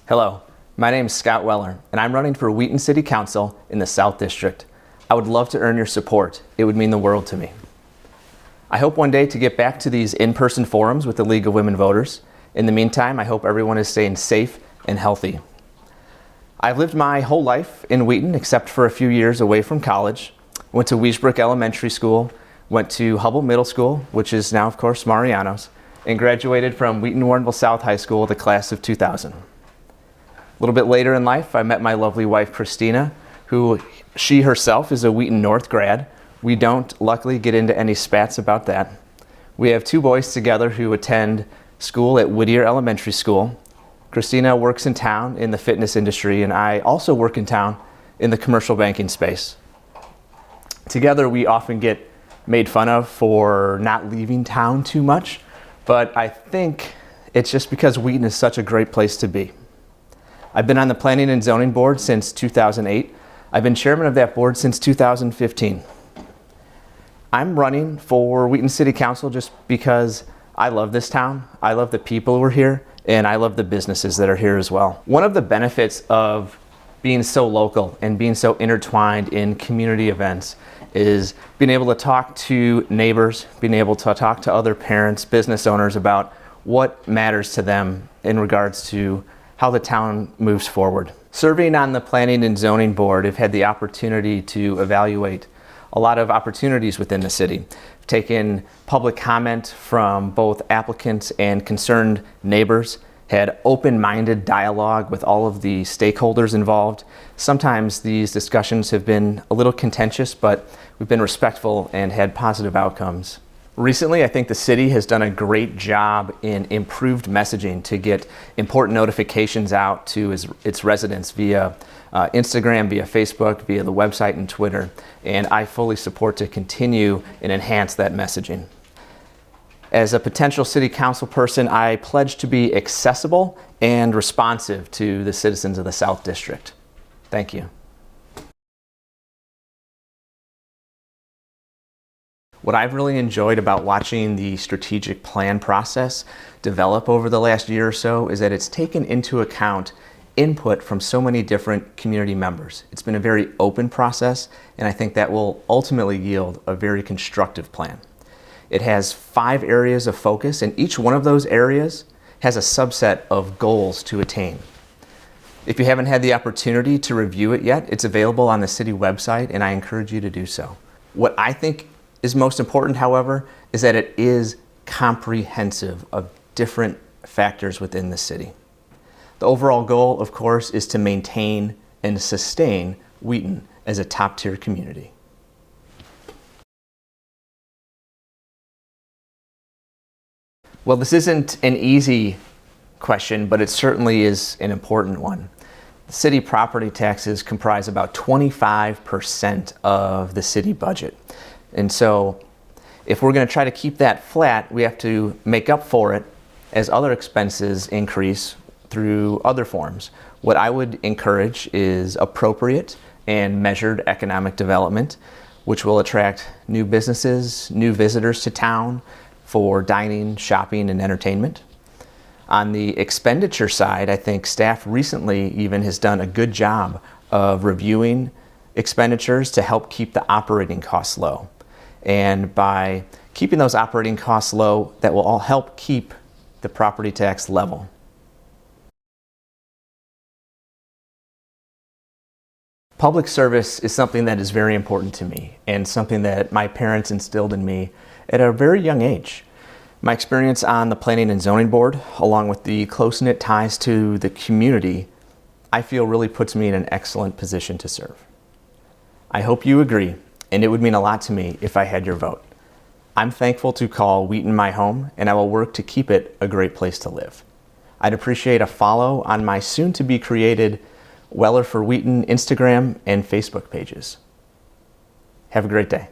Hello, my name is Scott Weller, and I'm running for Wheaton City Council in the South District. I would love to earn your support. It would mean the world to me. I hope one day to get back to these in-person forums with the League of Women Voters. In the meantime, I hope everyone is staying safe and healthy. I've lived my whole life in Wheaton, except for a few years away from college. Went to Weesbrook Elementary School, went to Hubbell Middle School, which is now, of course, Mariano's, and graduated from Wheaton-Warrenville South High School, the class of 2000. A little bit later in life, I met my lovely wife, Christina, who she herself is a Wheaton North grad. We don't, luckily, get into any spats about that. We have two boys together who attend school at Whittier Elementary School. Christina works in town in the fitness industry, and I also work in town in the commercial banking space. Together, we often get made fun of for not leaving town too much, but I think it's just because Wheaton is such a great place to be. I've been on the Planning and Zoning Board since 2008. I've been chairman of that board since 2015. I'm running for Wheaton City Council just because I love this town, I love the people who are here, and I love the businesses that are here as well. One of the benefits of being so local and being so intertwined in community events is being able to talk to neighbors, being able to talk to other parents, business owners about what matters to them in regards to how the town moves forward. Serving on the Planning and Zoning Board, I've had the opportunity to evaluate a lot of opportunities within the city. I've taken public comment from both applicants and concerned neighbors, had open-minded dialogue with all of the stakeholders involved. Sometimes these discussions have been a little contentious, but we've been respectful and had positive outcomes. Recently, I think the city has done a great job in improved messaging to get important notifications out to its residents via Instagram, via Facebook, via the website and Twitter. And I fully support to continue and enhance that messaging. As a potential city council person, I pledge to be accessible and responsive to the citizens of the South District. Thank you. What I've really enjoyed about watching the strategic plan process develop over the last year or so is that it's taken into account input from so many different community members. It's been a very open process, and I think that will ultimately yield a very constructive plan. It has 5 areas of focus, and each one of those areas has a subset of goals to attain. If you haven't had the opportunity to review it yet, it's available on the city website, and I encourage you to do so. What I think is most important, however, is that it is comprehensive of different factors within the city. The overall goal, of course, is to maintain and sustain Wheaton as a top-tier community. Well, this isn't an easy question, but it certainly is an important one. The city property taxes comprise about 25% of the city budget. And so if we're going to try to keep that flat, we have to make up for it as other expenses increase through other forms. What I would encourage is appropriate and measured economic development, which will attract new businesses, new visitors to town for dining, shopping, and entertainment. On the expenditure side, I think staff recently even has done a good job of reviewing expenditures to help keep the operating costs low. And by keeping those operating costs low, that will all help keep the property tax level. Public service is something that is very important to me and something that my parents instilled in me at a very young age. My experience on the Planning and Zoning Board, along with the close-knit ties to the community, I feel really puts me in an excellent position to serve. I hope you agree, and it would mean a lot to me if I had your vote. I'm thankful to call Wheaton my home, and I will work to keep it a great place to live. I'd appreciate a follow on my soon-to-be-created Weller for Wheaton Instagram and Facebook pages. Have a great day.